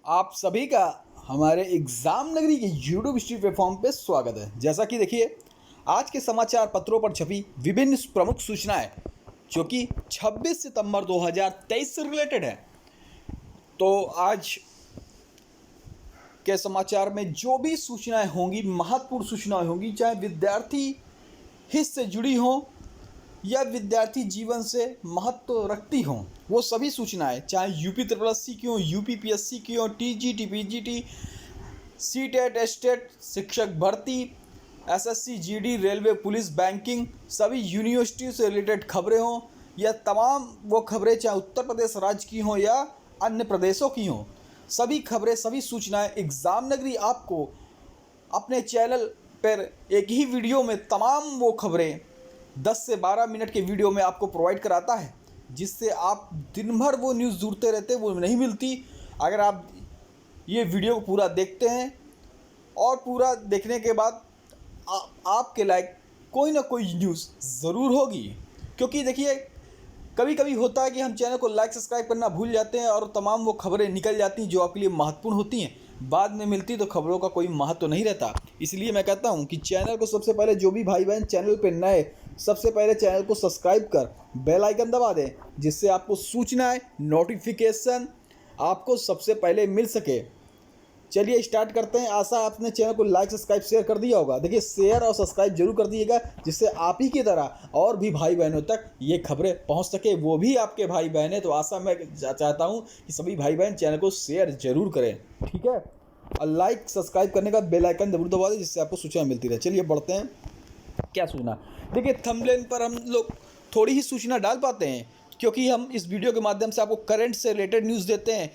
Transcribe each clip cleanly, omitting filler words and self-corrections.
आप सभी का हमारे एग्जाम नगरी के यूट्यूब स्ट्रीट प्लेटफॉर्म पे स्वागत है। जैसा कि देखिए, आज के समाचार पत्रों पर छपी विभिन्न प्रमुख सूचनाएं जो कि 26 सितंबर 2023 से रिलेटेड है। तो आज के समाचार में जो भी सूचनाएं होंगी, महत्वपूर्ण सूचनाएं होंगी, चाहे विद्यार्थी हित से जुड़ी हों या विद्यार्थी जीवन से महत्व रखती हों, वो सभी सूचनाएं, चाहे यूपी ट्रिपल एस सी की हो, यूपी पीएससी की हो, टीजीटी पीजीटी, सीटेट एस्टेट, शिक्षक भर्ती, SSC GD, railway, police, banking, सभी यूनिवर्सिटी से रिलेटेड खबरें हों या तमाम वो खबरें चाहे उत्तर प्रदेश राज्य की हों या अन्य प्रदेशों की हों, सभी खबरें, सभी सूचनाएं एग्जाम नगरी आपको अपने चैनल पर एक ही वीडियो में तमाम वो खबरें 10 से 12 मिनट के वीडियो में आपको प्रोवाइड कराता है, जिससे आप दिन भर वो न्यूज़ ढूंढते रहते, वो नहीं मिलती। अगर आप ये वीडियो को पूरा देखते हैं और पूरा देखने के बाद आपके लायक कोई ना कोई न्यूज़ ज़रूर होगी। क्योंकि देखिए, कभी कभी होता है कि हम चैनल को लाइक सब्सक्राइब करना भूल जाते हैं और तमाम वो खबरें निकल जाती हैं जो आपके लिए महत्वपूर्ण होती हैं, बाद में मिलती तो खबरों का कोई महत्व नहीं रहता। इसलिए मैं कहता हूं कि चैनल को सबसे पहले, जो भी भाई बहन चैनल पे नए, सबसे पहले चैनल को सब्सक्राइब कर बेल आइकन दबा दें, जिससे आपको सूचनाएं, नोटिफिकेशन आपको सबसे पहले मिल सके। चलिए स्टार्ट करते हैं। आशा आपने चैनल को लाइक सब्सक्राइब शेयर कर दिया होगा। देखिए, शेयर और सब्सक्राइब जरूर कर दिएगा, जिससे आप ही की तरह और भी भाई बहनों तक ये खबरें पहुंच सके। वो भी आपके भाई बहन हैं, तो आशा मैं चाहता हूं कि सभी भाई बहन चैनल को शेयर जरूर करें, ठीक है। और लाइक सब्सक्राइब करने का बेल आइकन जरूर दबा दें, जिससे आपको सूचना मिलती रहे। चलिए बढ़ते हैं। क्या सूचना? देखिए, थंबनेल पर हम लोग थोड़ी ही सूचना डाल पाते हैं, क्योंकि हम इस वीडियो के माध्यम से आपको करंट से रिलेटेड न्यूज़ देते हैं,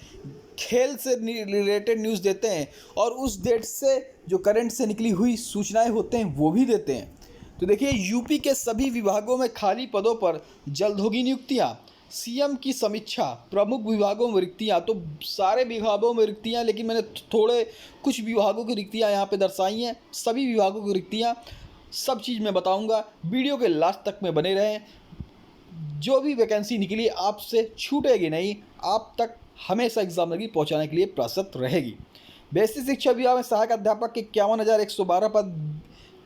खेल से रिलेटेड न्यूज़ देते हैं, और उस डेट से जो करंट से निकली हुई सूचनाएं होते हैं वो भी देते हैं। तो देखिए, यूपी के सभी विभागों में खाली पदों पर जल्द होगी नियुक्तियां, सीएम की समीक्षा, प्रमुख विभागों में रिक्तियां। तो सारे विभागों में रिक्तियां, लेकिन मैंने थोड़े कुछ विभागों की रिक्तियां यहाँ पे दर्शाई हैं। सभी विभागों की रिक्तियां, सब चीज़ मैं बताऊंगा। वीडियो के लास्ट तक में बने रहें। जो भी वैकेंसी निकली आपसे छूटेगी नहीं, आप तक हमेशा एग्जाम नगरी पहुंचाने के लिए प्रयासरत रहेगी। बेसिक शिक्षा विभाग में सहायक अध्यापक के 51,112 पद,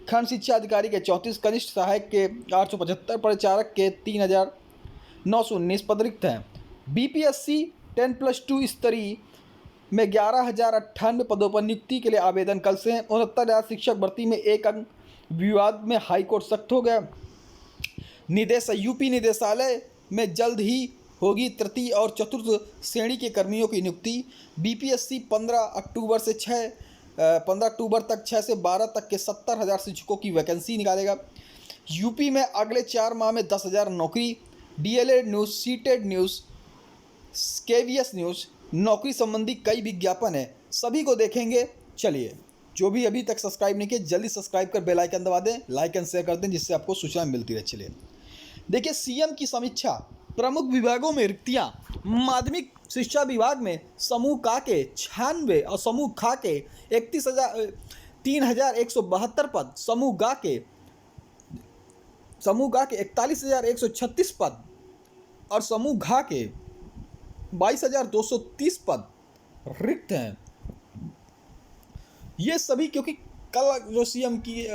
खंड शिक्षा अधिकारी के 34, कनिष्ठ सहायक के 875, परिचारक के 3,919 पद रिक्त हैं। बीपीएससी 10+2 स्तरीय में 11,098 पदों पर नियुक्ति के लिए आवेदन कल से हैं। 69,000 शिक्षक भर्ती में 1 अंक विवाद में हाईकोर्ट सख्त हो गया। यूपी निदेशालय में जल्द ही होगी तृतीय और चतुर्थ श्रेणी के कर्मियों की नियुक्ति। बीपीएससी 15 अक्टूबर तक 6 से 12 तक के 70,000 शिक्षकों की वैकेंसी निकालेगा। यूपी में अगले 4 माह में 10,000 नौकरी। DElEd news, seated news, KVS news, नौकरी संबंधी कई विज्ञापन है, सभी को देखेंगे। चलिए, जो भी अभी तक सब्सक्राइब नहीं किए, जल्दी सब्सक्राइब कर बेल आइकन दबा दें, लाइक एंड शेयर कर दें, जिससे आपको सूचना मिलती रहे। चलिए देखिए, सीएम की समीक्षा, प्रमुख विभागों में रिक्तियां। माध्यमिक शिक्षा विभाग में समूह का के 96 और समूह खा के 3,172 पद, समूह गा के 41,136 पद और समूह घा के 22,230 पद रिक्त हैं। ये सभी, क्योंकि कल जो सीएम की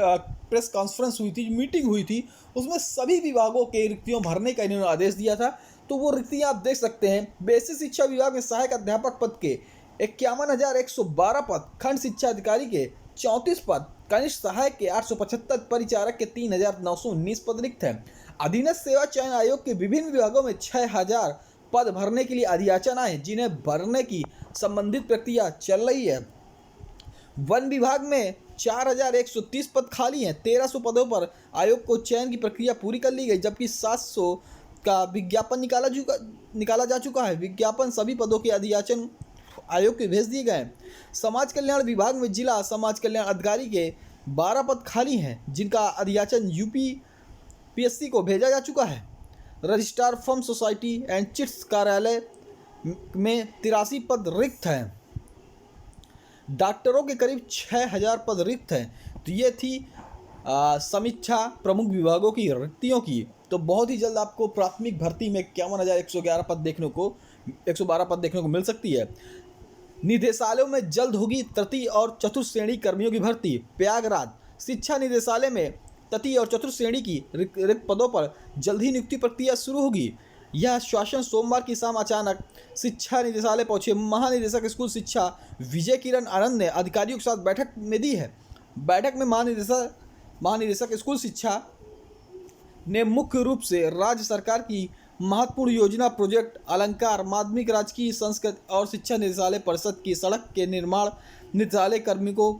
प्रेस कॉन्फ्रेंस हुई थी, मीटिंग हुई थी, उसमें सभी विभागों के रिक्तियों भरने का इन्होंने आदेश दिया था। तो वो रिक्तियां आप देख सकते हैं। बेसिक शिक्षा विभाग में सहायक अध्यापक पद के 51,112 पद, खंड शिक्षा अधिकारी के 34 पद, कनिष्ठ सहायक के 875, परिचारक के 3,919 पद रिक्त हैं। अधीनस्थ सेवा चयन आयोग के विभिन्न विभागों में 6,000 पद भरने के लिए अधियाचन आए, जिन्हें भरने की संबंधित प्रक्रिया चल रही है। वन विभाग में 4,130 पद खाली हैं। 1,300 पदों पर आयोग को चयन की प्रक्रिया पूरी कर ली गई, जबकि 700 का विज्ञापन निकाला जा चुका है। विज्ञापन सभी पदों के अधियाचन आयोग के भेज दिए गए हैं। समाज कल्याण विभाग में जिला समाज कल्याण अधिकारी के 12 पद खाली हैं, जिनका अधियाचन यूपी पीएससी को भेजा जा चुका है। Registrar firm society and chits कार्यालय में 83 पद रिक्त हैं। डॉक्टरों के करीब 6,000 पद रिक्त हैं। तो ये थी समीक्षा प्रमुख विभागों की रिक्तियों की। तो बहुत ही जल्द आपको प्राथमिक भर्ती में 51,111 पद देखने को 112 पद देखने को मिल सकती है। निदेशालयों में जल्द होगी तृतीय और चतुर्थ श्रेणी कर्मियों की भर्ती। प्रयागराज शिक्षा निदेशालय में तृतीय और चतुर्थ श्रेणी की रिक्त पदों पर जल्द ही नियुक्ति प्रक्रिया शुरू होगी। यह आश्वासन सोमवार की शाम अचानक शिक्षा निदेशालय पहुंचे महानिदेशक स्कूल शिक्षा विजय किरण आनंद ने अधिकारियों के साथ बैठक में दी है। बैठक में महानिदेशक स्कूल शिक्षा ने मुख्य रूप से राज्य सरकार की महत्वपूर्ण योजना प्रोजेक्ट अलंकार, माध्यमिक राजकीय संस्कृत और शिक्षा निदेशालय परिषद की सड़क के निर्माण, निदेशालय कार्मिकों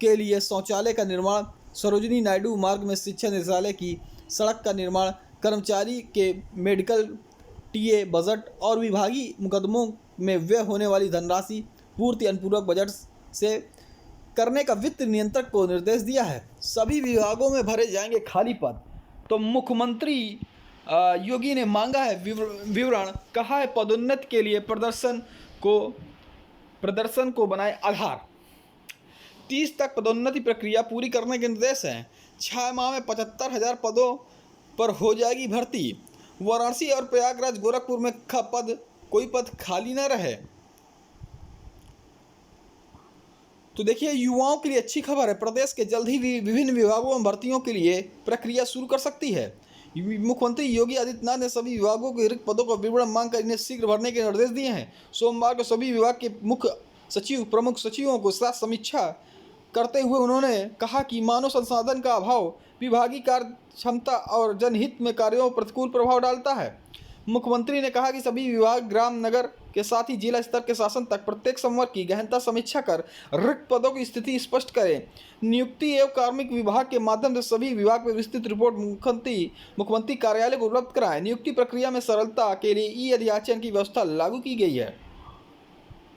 के लिए शौचालय का निर्माण, सरोजिनी नायडू मार्ग में शिक्षा निदेशालय की सड़क का निर्माण, कर्मचारी के मेडिकल टीए बजट और विभागीय मुकदमों में व्यय होने वाली धनराशि पूर्ति अनुपूरक बजट से करने का वित्त नियंत्रक को निर्देश दिया है। सभी विभागों में भरे जाएंगे खाली पद। तो मुख्यमंत्री योगी ने मांगा है विवरण, कहा है पदोन्नति के लिए प्रदर्शन को बनाए आधार। 30 तक पदोन्नति प्रक्रिया पूरी करने के निर्देश हैं। 6 माह में 75,000 पदों पर हो जाएगी भर्ती। वाराणसी और प्रयागराज गोरखपुर में कोई पद खाली न रहे। तो देखिए, युवाओं के लिए अच्छी खबर है। प्रदेश के जल्द ही विभिन्न विभागों में भर्तियों के लिए प्रक्रिया शुरू कर सकती है। मुख्यमंत्री योगी आदित्यनाथ ने सभी विभागों के रिक्त पदों का विवरण मांगकर इन्हें शीघ्र भरने के निर्देश दिए हैं। सोमवार को सभी विभाग के मुख्य सचिव, प्रमुख सचिवों के साथ समीक्षा करते हुए उन्होंने कहा कि मानव संसाधन का अभाव विभागीय कार्य क्षमता और जनहित में कार्यों पर प्रतिकूल प्रभाव डालता है। मुख्यमंत्री ने कहा कि सभी विभाग, ग्राम, नगर के साथ ही जिला स्तर के शासन तक प्रत्येक संवर्ग की गहनता समीक्षा कर रिक्त पदों की स्थिति स्पष्ट करें। नियुक्ति एवं कार्मिक विभाग के माध्यम से सभी विभाग में विस्तृत रिपोर्ट मुख्यमंत्री कार्यालय को उपलब्ध कराएं। नियुक्ति प्रक्रिया में सरलता के लिए ई अधियाचन की व्यवस्था लागू की गई है,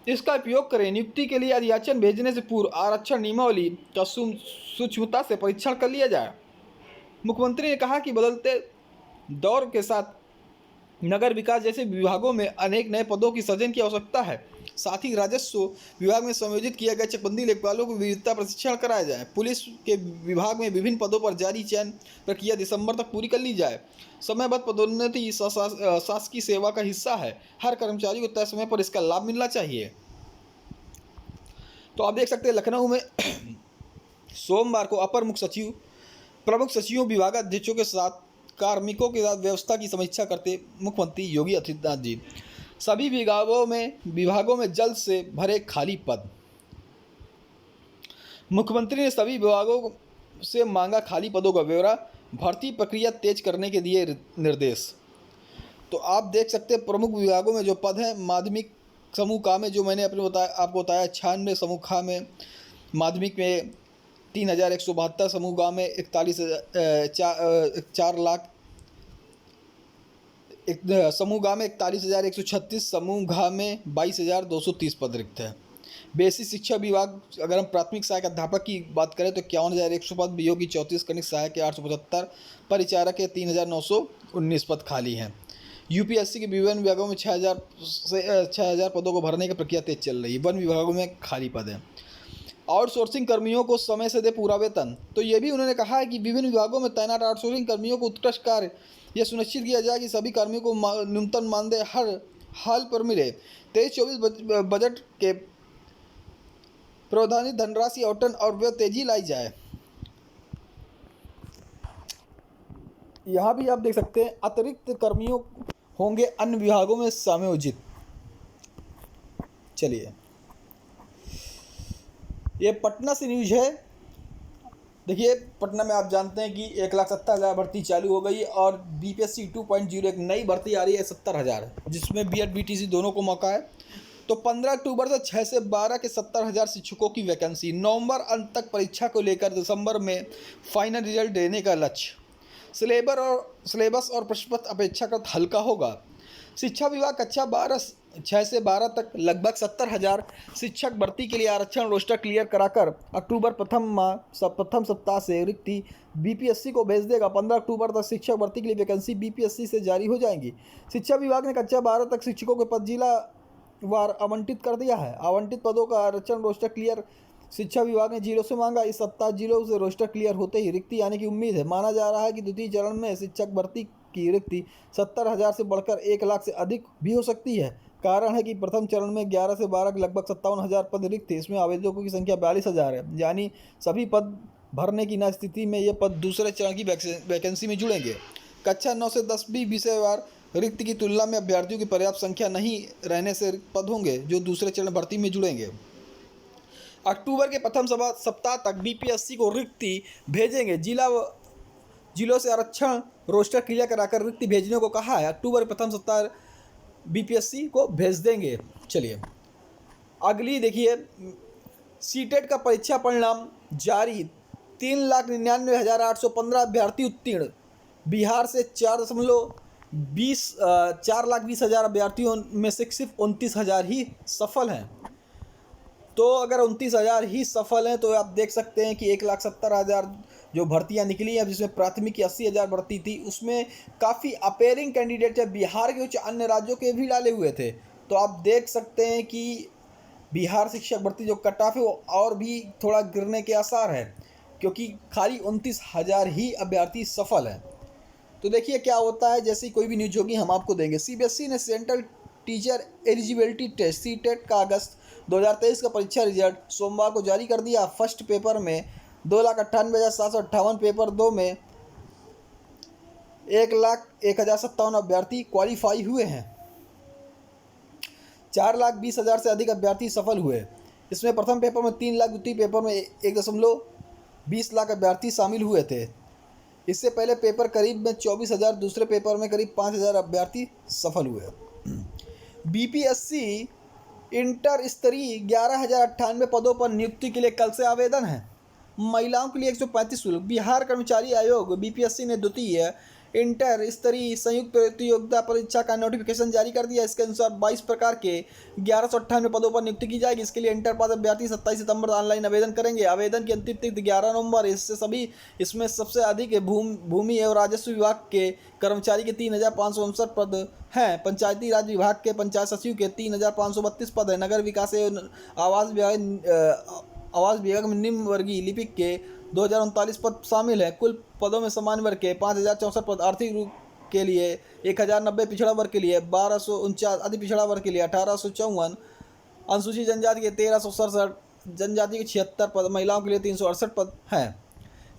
इसका उपयोग करें। नियुक्ति के लिए अधियाचन भेजने से पूर्व आरक्षण नियमावली का सूक्ष्मता से परीक्षण कर लिया जाए। मुख्यमंत्री ने कहा कि बदलते दौर के साथ नगर विकास जैसे विभागों में अनेक नए पदों की सृजन की आवश्यकता है। साथ ही राजस्व विभाग में समायोजित किया गया चकबंदी लेखपालों को विविधता प्रशिक्षण कराया जाए। पुलिस के विभाग में विभिन्न पदों पर जारी चयन प्रक्रिया दिसंबर तक पूरी कर ली जाए। समयबद्ध पदोन्नति शासकीय सेवा का हिस्सा है। हर कर्मचारी को तय समय पर इसका लाभ मिलना चाहिए। तो आप देख सकते हैं, लखनऊ में सोमवार को अपर मुख्य सचिव, प्रमुख सचिवों, विभागाध्यक्षों के साथ कार्मिकों के साथ व्यवस्था की समीक्षा करते मुख्यमंत्री योगी आदित्यनाथ जी सभी विभागों में जल्द से भरे खाली पद। मुख्यमंत्री ने सभी विभागों से मांगा खाली पदों का ब्यौरा, भर्ती प्रक्रिया तेज करने के दिए निर्देश। तो आप देख सकते हैं, प्रमुख विभागों में जो पद हैं, माध्यमिक समूह का में जो मैंने आपको बताया 96 समूह खा में, माध्यमिक में 3,172, समूह गा में 4 लाख, समूह गा में 41,136, समूह घा में 22,230 पद रिक्त है। बेसिक शिक्षा विभाग, अगर हम प्राथमिक सहायक अध्यापक की बात करें तो 51,100 पद, बीओ की 34, कनिष्ठ सहायक के 875, परिचारक के 3,919 पद खाली हैं। यूपीएससी के विभिन्न विभागों में 6,000 पदों को भरने की प्रक्रिया तेज चल रही है। वन विभागों में खाली पद हैं। आउटसोर्सिंग कर्मियों को समय से दे पूरा वेतन। तो ये भी उन्होंने कहा है कि विभिन्न विभागों में तैनात आउटसोर्सिंग कर्मियों को उत्कृष्ट कार्य यह सुनिश्चित किया जाए कि सभी कर्मियों को न्यूनतम मानदेय हर हाल पर मिले। 23-24 बजट के प्रावधानित धनराशि आवंटन और व्यय तेजी लाई जाए। यहाँ भी आप देख सकते हैं, अतिरिक्त कर्मियों होंगे अन्य विभागों में समायोजित। चलिए, ये पटना से न्यूज है। देखिए, पटना में आप जानते हैं कि 1,70,000 भर्ती चालू हो गई है और बीपीएससी 2.0 एक नई भर्ती आ रही है 70,000, जिसमें बीएड बीटीसी दोनों को मौका है। तो 15 अक्टूबर से 6 से 12 के 70,000 शिक्षकों की वैकेंसी। नवंबर अंत तक परीक्षा को लेकर दिसंबर में फाइनल रिजल्ट देने का लक्ष्य। सिलेबस और प्रश्न पत्र अपेक्षाकृत हल्का होगा। शिक्षा विभाग कक्षा 6 से 12 तक लगभग 70,000 शिक्षक भर्ती के लिए आरक्षण रोस्टर क्लियर कराकर अक्टूबर प्रथम सप्ताह से रिक्ति बीपीएससी को भेज देगा। 15 अक्टूबर तक शिक्षक भर्ती के लिए वैकेंसी बीपीएससी से जारी हो जाएंगी। शिक्षा विभाग ने कक्षा 12 तक शिक्षकों के पद जिला वार आवंटित कर दिया है। आवंटित पदों का आरक्षण रोस्टर क्लियर शिक्षा विभाग ने जिलों से मांगा। इस सप्ताह जिलों से रोस्टर क्लियर होते ही रिक्ति आने की उम्मीद है। माना जा रहा है कि द्वितीय चरण में शिक्षक भर्ती की रिक्ति 70,000 से बढ़कर 1 लाख से अधिक भी हो सकती है। कारण है कि प्रथम चरण में 11 से 12 लगभग 57,000 पद रिक्त थे। इसमें आवेदकों की संख्या 42,000 है, यानी सभी पद भरने की न स्थिति में ये पद दूसरे चरण की वैकेंसी में जुड़ेंगे। कक्षा 9 से 10वीं विषयवार रिक्त की तुलना में अभ्यर्थियों की पर्याप्त संख्या नहीं रहने से रिक्त पद होंगे जो दूसरे चरण भर्ती में जुड़ेंगे। अक्टूबर के प्रथम सप्ताह तक बीपीएससी को रिक्ति भेजेंगे। जिलों से आरक्षण रोस्टर क्लियर कराकर रिक्ति भेजने को कहा है। अक्टूबर के प्रथम सप्ताह बीपीएससी को भेज देंगे। चलिए अगली देखिए, सीटेट का परीक्षा परिणाम जारी। 3,99,815 अभ्यर्थी उत्तीर्ण। बिहार से 4,20,000 अभ्यर्थियों में से सिर्फ 29,000 ही सफल हैं। तो अगर 29,000 ही सफल हैं तो आप देख सकते हैं कि 1,70,000 जो भर्तियां निकली हैं, जिसमें प्राथमिक की 80,000 भर्ती थी, उसमें काफ़ी अपेयरिंग कैंडिडेट है बिहार के, कुछ अन्य राज्यों के भी डाले हुए थे। तो आप देख सकते हैं कि बिहार शिक्षक भर्ती जो कट ऑफ है वो और भी थोड़ा गिरने के आसार है, क्योंकि खाली 29,000 ही अभ्यर्थी सफल हैं। तो देखिए क्या होता है, जैसे कोई भी न्यूज होगी हम आपको देंगे। सीबीएसई ने central teacher eligibility test CTET का अगस्त 2023 का परीक्षा रिजल्ट सोमवार को जारी कर दिया। फर्स्ट पेपर में 2,98,758, पेपर 2 में 1,01,057 अभ्यर्थी क्वालिफाई हुए हैं। 4,20,000 से अधिक अभ्यर्थी सफल हुए। इसमें प्रथम पेपर में 3 लाख, द्वितीय पेपर में 1.20 लाख अभ्यर्थी शामिल हुए थे। इससे पहले पेपर करीब में 24,000, दूसरे पेपर में करीब 5,000 अभ्यर्थी सफल हुए। बीपीएससी इंटर स्तरीय 11,098 पदों पर नियुक्ति के लिए कल से आवेदन है। महिलाओं के लिए 135 शुल्क। बिहार कर्मचारी आयोग बीपीएससी ने द्वितीय इंटर स्तरीय संयुक्त प्रतियोगिता परीक्षा का नोटिफिकेशन जारी कर दिया। इसके अनुसार 22 प्रकार के 1198 पदों पर नियुक्ति की जाएगी। इसके लिए इंटर पास अभ्यर्थी 27 सितंबर ऑनलाइन आवेदन करेंगे। आवेदन की अंतिम तिथि 11 नवंबर। इसमें सबसे अधिक भूमि एवं राजस्व विभाग के कर्मचारी के 3,559 पद हैं। पंचायती राज विभाग के पंचायत सचिव के 3,532 पद हैं। नगर विकास एवं आवास विभाग में निम्न वर्गीय लिपिक के 2,039 पद शामिल हैं। कुल पदों में सामान्य वर्ग के 5,064 पद, आर्थिक रूप के लिए 1,090, पिछड़ा वर्ग के लिए 1,249, अति पिछड़ा वर्ग के लिए 1,854, अनुसूचित जनजाति के 1,367, जनजाति के 76 पद, महिलाओं के लिए 368 पद हैं।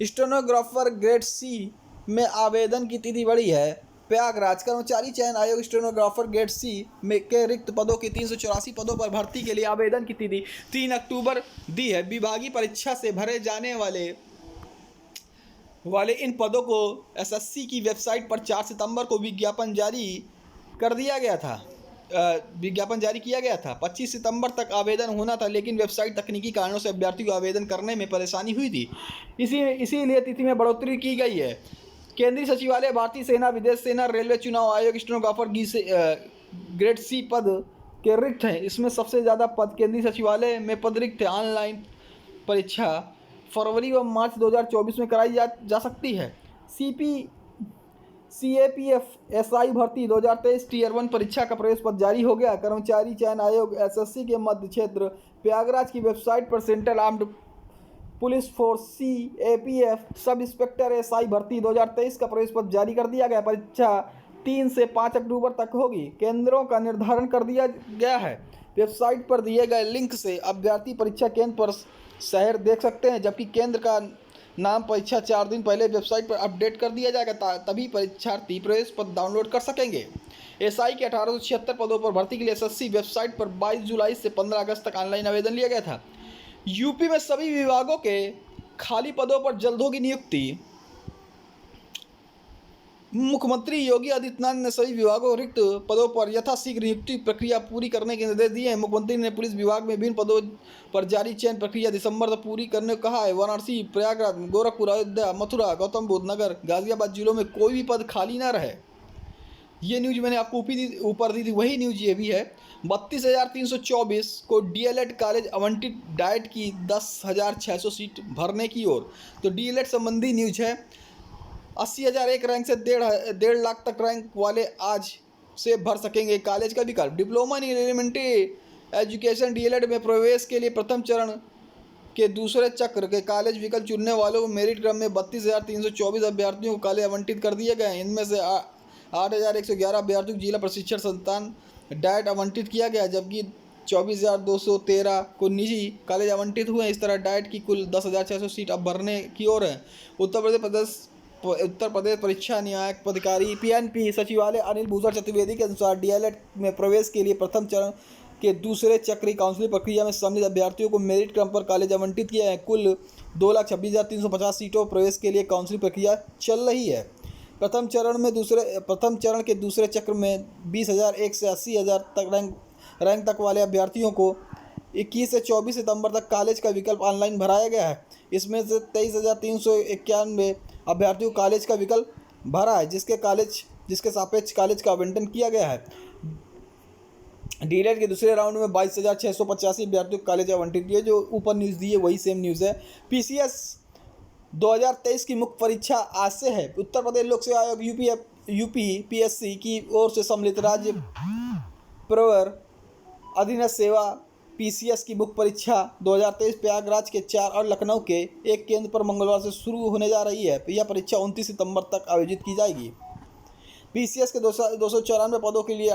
स्टेनोग्राफर ग्रेड सी में आवेदन की तिथि बढ़ी है। प्रयागराज कर्मचारी चयन आयोग स्टेनोग्राफर ग्रेड सी में के रिक्त पदों की 384 पदों पर भर्ती के लिए आवेदन की तिथि 3 अक्टूबर दी है। विभागीय परीक्षा से भरे जाने वाले इन पदों को एसएससी की वेबसाइट पर 4 सितंबर को विज्ञापन जारी किया गया था। 25 सितंबर तक आवेदन होना था, लेकिन वेबसाइट तकनीकी कारणों से अभ्यर्थी को आवेदन करने में परेशानी हुई थी। इसीलिए तिथि में बढ़ोतरी की गई है। केंद्रीय सचिवालय, भारतीय सेना, विदेश सेना, रेलवे चुनाव आयोग स्टेनोग्राफर ग्रेड सी पद के रिक्त हैं। इसमें सबसे ज़्यादा पद केंद्रीय सचिवालय में पद रिक्त है। ऑनलाइन परीक्षा फरवरी व मार्च 2024 में कराई जा सकती है। CAPF SI भर्ती 2023 टीयर 1 परीक्षा का प्रवेश पत्र जारी हो गया। कर्मचारी चयन आयोग SSC के मध्य क्षेत्र प्रयागराज की वेबसाइट पर central armed police force CAPF sub inspector SI भर्ती 2023 का प्रवेश पत्र जारी कर दिया गया। परीक्षा 3 से 5 अक्टूबर तक होगी। केंद्रों का निर्धारण कर दिया गया है। वेबसाइट पर दिए गए लिंक से अभ्यर्थी परीक्षा केंद्र पर शहर देख सकते हैं, जबकि केंद्र का नाम परीक्षा 4 दिन पहले वेबसाइट पर अपडेट कर दिया जाएगा, तभी परीक्षार्थी प्रवेश पत्र डाउनलोड कर सकेंगे। SI के 1876 पदों पर भर्ती के लिए SSC वेबसाइट पर 22 जुलाई से 15 अगस्त तक ऑनलाइन आवेदन लिया गया था। यूपी में सभी विभागों के खाली पदों पर जल्द होगी नियुक्ति। मुख्यमंत्री योगी आदित्यनाथ ने सभी विभागों रिक्त पदों पर यथाशीघ्र नियुक्ति प्रक्रिया पूरी करने के निर्देश दिए हैं। मुख्यमंत्री ने पुलिस विभाग में विभिन्न पदों पर जारी चयन प्रक्रिया दिसंबर तक पूरी करने को कहा है। वाराणसी, प्रयागराज, गोरखपुर, अयोध्या, मथुरा, गौतम बुद्ध नगर, गाजियाबाद जिलों में कोई भी पद खाली न रहे। ये न्यूज मैंने आपको ऊपर दी थी, वही न्यूज ये भी है। 32,324 को DLED कॉलेज आवंटित, डाइट की 10,600 सीट भरने की ओर। तो DLED संबंधी न्यूज है। 80,001 रैंक से 1.5 लाख तक रैंक वाले आज से भर सकेंगे कॉलेज का विकल्प। Diploma in elementary education DLED में प्रवेश के लिए प्रथम चरण के दूसरे चक्र के कॉलेज विकल्प चुनने वालों को मेरिट क्रम में 32,324 अभ्यर्थियों को कॉलेज आवंटित कर दिए गए हैं। इनमें से 8,111 अभ्यर्थियों को जिला प्रशिक्षण संस्थान डाइट आवंटित किया गया, जबकि 24,213 को निजी कॉलेज आवंटित हुए हैं। इस तरह डाइट की कुल 10,600 सीट अब भरने की ओर है। उत्तर प्रदेश परीक्षा न्यायिक अधिकारी PNP सचिवालय अनिल भूषण चतुर्वेदी के अनुसार DLED में प्रवेश के लिए प्रथम चरण के दूसरे चक्र काउंसलिंग प्रक्रिया में सम्मिलित अभ्यर्थियों को मेरिट क्रम पर कॉलेज आवंटित किया है। कुल 2,26,350 सीटों प्रवेश के लिए काउंसलिंग प्रक्रिया चल रही है। प्रथम चरण के दूसरे चक्र में 20,001 से 80,000 तक रैंक तक वाले अभ्यर्थियों को 21 से 24 सितंबर तक कॉलेज का विकल्प ऑनलाइन भराया गया है। इसमें से 23,391 अभ्यर्थियों को कॉलेज का विकल्प भरा है, जिसके सापेक्ष कॉलेज का आवंटन किया गया है। DLED के दूसरे राउंड में 22,685 अभ्यर्थियों को कॉलेज आवंटित किए। जो ऊपर न्यूज़ दी है वही सेम न्यूज़ है। PCS 2023 की मुख्य परीक्षा आज से है। उत्तर प्रदेश लोक सेवा आयोग UPPSC की ओर से सम्मिलित राज्य प्रवर अधीनस्थ सेवा PCS की मुख्य परीक्षा 2023 प्रयागराज के 4 और लखनऊ के एक केंद्र पर मंगलवार से शुरू होने जा रही है। यह परीक्षा 29 सितंबर तक आयोजित की जाएगी। PCS के 294 पदों के लिए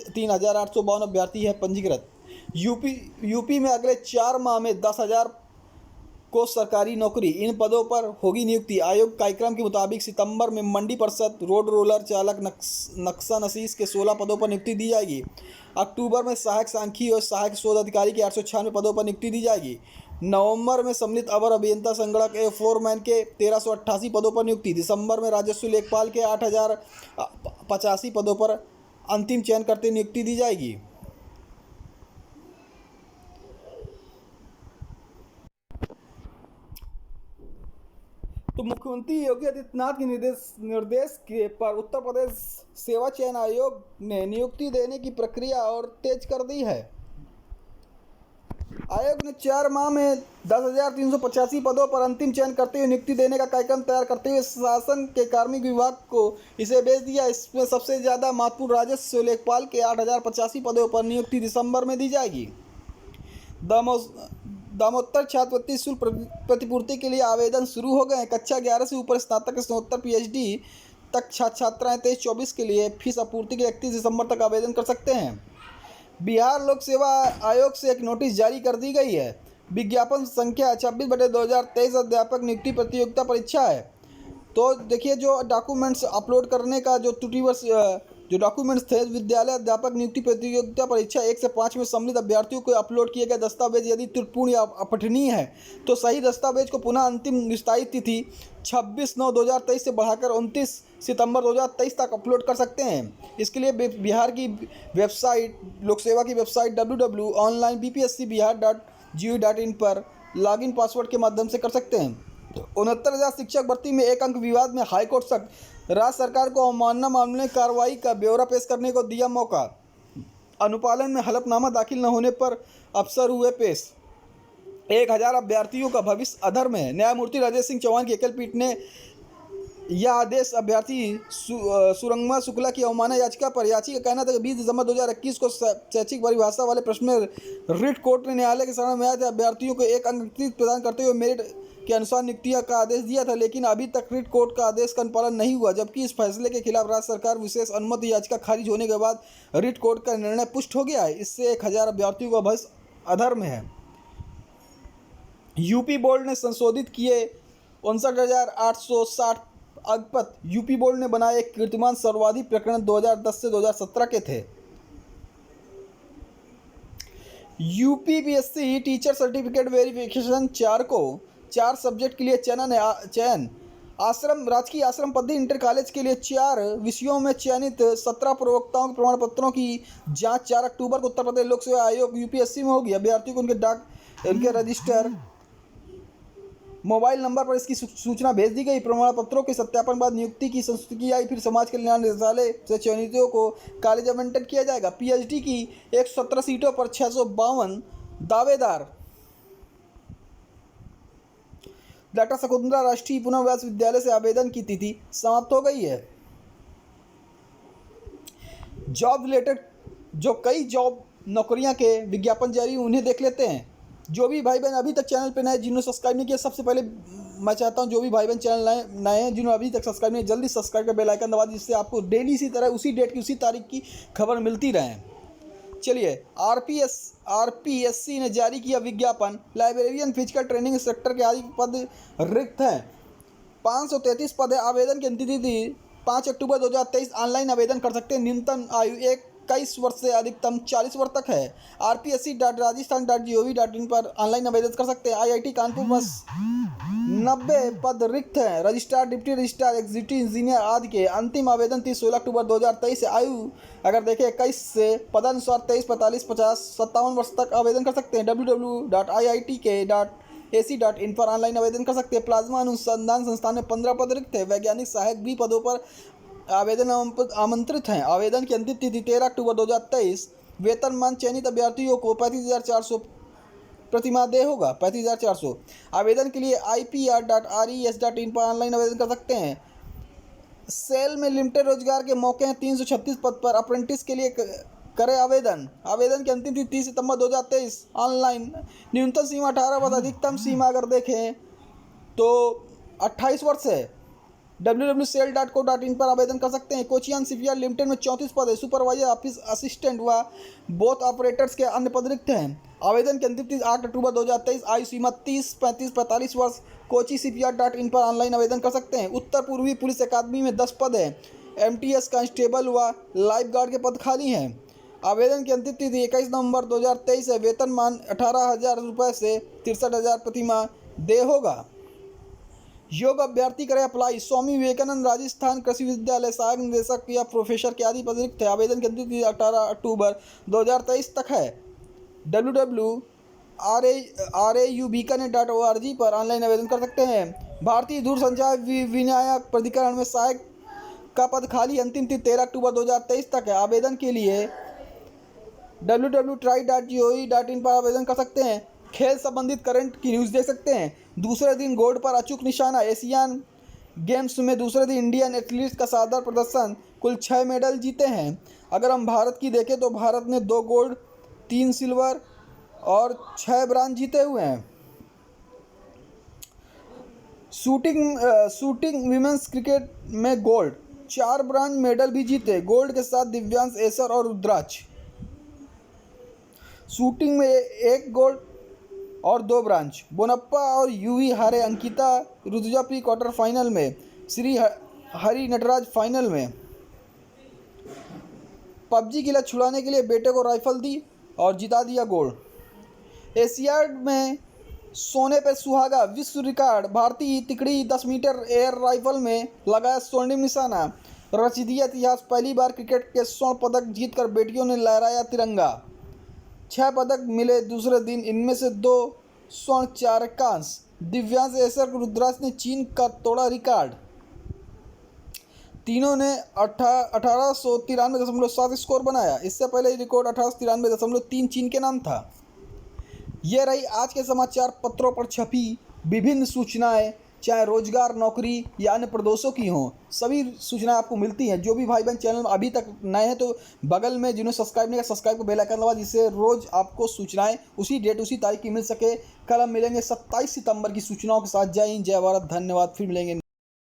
3,852 अभ्यर्थी है पंजीकृत। यूपी में अगले 4 माह में 10,000 को सरकारी नौकरी, इन पदों पर होगी नियुक्ति। आयोग कार्यक्रम के मुताबिक सितंबर में मंडी परिषद, रोड रोलर चालक, नक्शा नशीस के 16 पदों पर नियुक्ति दी जाएगी। अक्टूबर में सहायक सांख्यिकी और सहायक शोध अधिकारी के 896 पदों पर नियुक्ति दी जाएगी। नवंबर में सम्मिलित अवर अभियंता संगणक फोरमैन के 1,388 पदों पर नियुक्ति। दिसंबर में राजस्व लेखपाल के 8,085 पदों पर अंतिम चयन करते नियुक्ति दी जाएगी। तो मुख्यमंत्री योगी आदित्यनाथ के निर्देश के पर उत्तर प्रदेश सेवा चयन आयोग ने नियुक्ति देने की प्रक्रिया और तेज कर दी है। आयोग ने 4 माह में 10,385 पदों पर अंतिम चयन करते हुए नियुक्ति देने का कार्यक्रम तैयार करते हुए शासन के कार्मिक विभाग को इसे भेज दिया। इसमें सबसे ज़्यादा महत्वपूर्ण राजस्व लेखपाल के 8,085 पदों पर नियुक्ति दिसंबर में दी जाएगी। दामोत्तर छात्रवृत्ति शुल्क प्रतिपूर्ति के लिए आवेदन शुरू हो गए हैं। कक्षा 11 से ऊपर स्नातक स्नातकोत्तर PhD तक छात्राएं 23-24 के लिए फीस आपूर्ति के 31 दिसंबर तक आवेदन कर सकते हैं। बिहार लोक सेवा आयोग से एक नोटिस जारी कर दी गई है। विज्ञापन संख्या 26/2023 अध्यापक नियुक्ति प्रतियोगिता परीक्षा है। तो देखिए, जो डॉक्यूमेंट्स अपलोड करने का जो त्रुटिवश जो डॉक्यूमेंट्स थे, विद्यालय अध्यापक नियुक्ति प्रतियोगिता परीक्षा 1 से 5 में सम्मिलित अभ्यर्थियों को अपलोड किए गए दस्तावेज यदि त्रुटिपूर्ण या अपठनीय है तो सही दस्तावेज को पुनः अंतिम विस्तारित तिथि 26/9/2023 से बढ़ाकर 29 सितंबर 2023 तक अपलोड कर सकते हैं। इसके लिए बिहार की वेबसाइट, लोक सेवा की वेबसाइट www.onlinebpscbihar.gov.in पर लॉगिन पासवर्ड के माध्यम से कर सकते हैं। 69,000 शिक्षक भर्ती में 1 अंक विवाद में हाईकोर्ट तक राज्य सरकार को अवमानना मामले में कार्रवाई का ब्यौरा पेश करने को दिया मौका। अनुपालन में हलफनामा दाखिल न होने पर अफसर हुए पेश। 1,000 अभ्यर्थियों का भविष्य अधर में। न्यायमूर्ति राजेश सिंह चौहान की एकल पीठ ने यह आदेश अभ्यर्थी सुरंगमा शुक्ला की अवमानना याचिका पर। याचिका का कहना था कि 20 दिसंबर 2021 को शैक्षिक परिभाषा वाले प्रश्न में रिट कोर्ट ने न्यायालय के सामने आया था। अभ्यर्थियों को 1 अंक प्रदान करते हुए मेरिट के अनुसार नियुक्तियां का आदेश दिया था, लेकिन अभी तक रिट कोर्ट का आदेश का अनुपालन नहीं हुआ। जबकि इस फैसले के खिलाफ राज्य सरकार विशेष अनुमति याचिका खारिज होने के बाद रिट कोर्ट का निर्णय पुष्ट हो गया है। इससे 1,000 अभ्यर्थियों का भविष्य अधर में है। यूपी बोर्ड ने संशोधित किए 59,860 अंकपत्र। यूपी बोर्ड ने बनाए एक कीर्तिमान सर्वाधिक प्रकरण 2010 से 2017 के थे। यूपीपीएससी टीचर सर्टिफिकेट वेरिफिकेशन 4 को 4 सब्जेक्ट के लिए चयन राजकीय आश्रम पद्धति इंटर कॉलेज के लिए 4 विषयों में चयनित 17 प्रवक्ताओं के प्रमाण पत्रों की जांच 4 अक्टूबर को उत्तर प्रदेश लोक सेवा आयोग UPSC में होगी। अभ्यर्थियों को उनके रजिस्टर मोबाइल नंबर पर इसकी सूचना भेज दी गई। प्रमाण पत्रों के सत्यापन बाद नियुक्ति की संस्तुति की आई। फिर समाज कल्याण निदेशालय से चयनितों को कॉलेज आवंटन किया जाएगा। PhD की 117 सीटों पर 652 दावेदार। डॉक्टर शकुंतला राष्ट्रीय पुनर्वास विद्यालय से आवेदन की तिथि समाप्त हो गई है। जॉब रिलेटेड जो कई जॉब नौकरियां के विज्ञापन जारी, उन्हें देख लेते हैं। जो भी भाई बहन अभी तक चैनल पे नए, जिन्होंने सब्सक्राइब नहीं किया, सबसे पहले मैं चाहता हूं जो भी भाई बहन चैनल नए हैं, जिन्होंने अभी तक सब्सक्राइब नहीं, जल्दी सब्सक्राइब कर बेल आइकन दबा दीजिए, जिससे आपको डेली इसी तरह उसी डेट की उसी तारीख की खबर मिलती रहे। चलिए, आरपीएससी ने जारी किया विज्ञापन, लाइब्रेरियन, फिजिकल ट्रेनिंग इंस्ट्रक्टर के आदि पद रिक्त हैं। 533 पद है। आवेदन की अंतिम तिथि 5 अक्टूबर 2023। ऑनलाइन आवेदन कर सकते हैं। न्यूनतम आयु 21 वर्ष से अधिकतम 40 वर्ष तक है। rpsc.rajasthan.gov.in पर ऑनलाइन आवेदन कर सकते हैं। IIT कानपुर बस 90 पद रिक्त हैं। Registrar, deputy registrar, executive engineer आदि के। अंतिम आवेदन 16 अक्टूबर 2023 से। आयु अगर देखें 21 से, पदानुसार 23, 45, 50, 57 वर्ष तक आवेदन कर सकते हैं। www.iitk.ac.in पर ऑनलाइन आवेदन कर सकते हैं। प्लाज्मा अनुसंधान संस्थान में 15 पद रिक्त है। वैज्ञानिक सहायक भी पदों पर आवेदन आमंत्रित हैं। आवेदन की अंतिम तिथि 13 अक्टूबर 2023। वेतनमान चयनित अभ्यर्थियों को 35,400 प्रतिमाह देय होगा। 35,400। आवेदन के लिए ipr.res.in पर ऑनलाइन आवेदन कर सकते हैं। सेल में लिमिटेड रोजगार के मौके हैं। 336 पद पर अप्रेंटिस के लिए करें आवेदन। आवेदन की अंतिम तिथि 30 सितंबर 2023। ऑनलाइन न्यूनतम सीमा 18 वर्ष, अधिकतम सीमा अगर देखें तो 28 वर्ष है। www.sel.co.in पर आवेदन कर सकते हैं। कोचियन शिपयार्ड लिमिटेड में 34 पद है। सुपरवाइजर, ऑफिस असिस्टेंट व बोथ ऑपरेटर्स के अन्य पद रिक्त हैं। आवेदन की अंतिम तिथि 8 अक्टूबर 2023। आयु सीमा 30, 35, 45 वर्ष। कोची शिपयार्ड.in पर ऑनलाइन आवेदन कर सकते हैं। उत्तर पूर्वी पुलिस अकादमी में 10 पद है। MTS कांस्टेबल व लाइफ गार्ड के पद खाली हैं। आवेदन की अंतिम तिथि 21 नवंबर 2023 है। वेतनमान 18,000 रुपये से 63,000 प्रतिमाह देय होगा। योग्य अभ्यर्थी करें अप्लाई। स्वामी विवेकानंद राजस्थान कृषि विश्वविद्यालय सहायक निदेशक या प्रोफेसर के आदि पद रिक्त है। आवेदन की अंतिम तिथि 18 अक्टूबर 2023 तक है। www.raubikanet.org पर ऑनलाइन आवेदन कर सकते हैं। भारतीय दूरसंचार विनियामक प्राधिकरण में सहायक का पद खाली। अंतिम तिथि 13 अक्टूबर 2023 तक है। आवेदन के लिए www.try.gov.in पर आवेदन कर सकते हैं। खेल संबंधित करंट की न्यूज़ देख सकते हैं। दूसरे दिन गोल्ड पर अचूक निशाना। एशियन गेम्स में दूसरे दिन इंडियन एथलीट्स का शानदार प्रदर्शन। कुल 6 मेडल जीते हैं। अगर हम भारत की देखें तो भारत ने 2 गोल्ड, 3 सिल्वर और 6 ब्रांज जीते हुए हैं। शूटिंग विमेंस क्रिकेट में गोल्ड, 4 ब्रांज मेडल भी जीते। गोल्ड के साथ दिव्यांश, एसर और रुद्राक्ष। शूटिंग में 1 गोल्ड और 2 ब्रांच। बोनप्पा और यूवी हारे। अंकिता रुद्रजा प्री क्वार्टर फाइनल में। श्री हरि नटराज फाइनल में। पबजी की लत छुड़ाने के लिए बेटे को राइफल दी और जिता दिया गोल्ड। एशियाड में सोने पर सुहागा, विश्व रिकॉर्ड। भारतीय तिकड़ी 10 मीटर एयर राइफल में लगाया स्वर्णिम निशाना। रच दिया इतिहास, पहली बार क्रिकेट के स्वर्ण पदक जीतकर बेटियों ने लहराया तिरंगा। 6 पदक मिले दूसरे दिन, इनमें से 2 स्वर्ण, 4 कांस्य। दिव्यांश, एसर, रुद्राक्ष ने चीन का तोड़ा रिकॉर्ड। तीनों ने 1893.7 स्कोर बनाया। इससे पहले रिकॉर्ड 1893.3 चीन के नाम था। ये रही आज के समाचार पत्रों पर छपी विभिन्न सूचनाएं, चाहे रोजगार, नौकरी या अन्य प्रदोषों की हों। सभी सूचनाएं आपको मिलती हैं। जो भी भाई बहन चैनल में अभी तक नए हैं तो बगल में जिन्होंने सब्सक्राइब नहीं किया, सब्सक्राइब को बेल आइकन दबा, जिससे रोज आपको सूचनाएं उसी डेट उसी तारीख की मिल सके। कल हम मिलेंगे 27 सितंबर की सूचनाओं के साथ। जय हिंद, जय भारत, धन्यवाद। फिर मिलेंगे।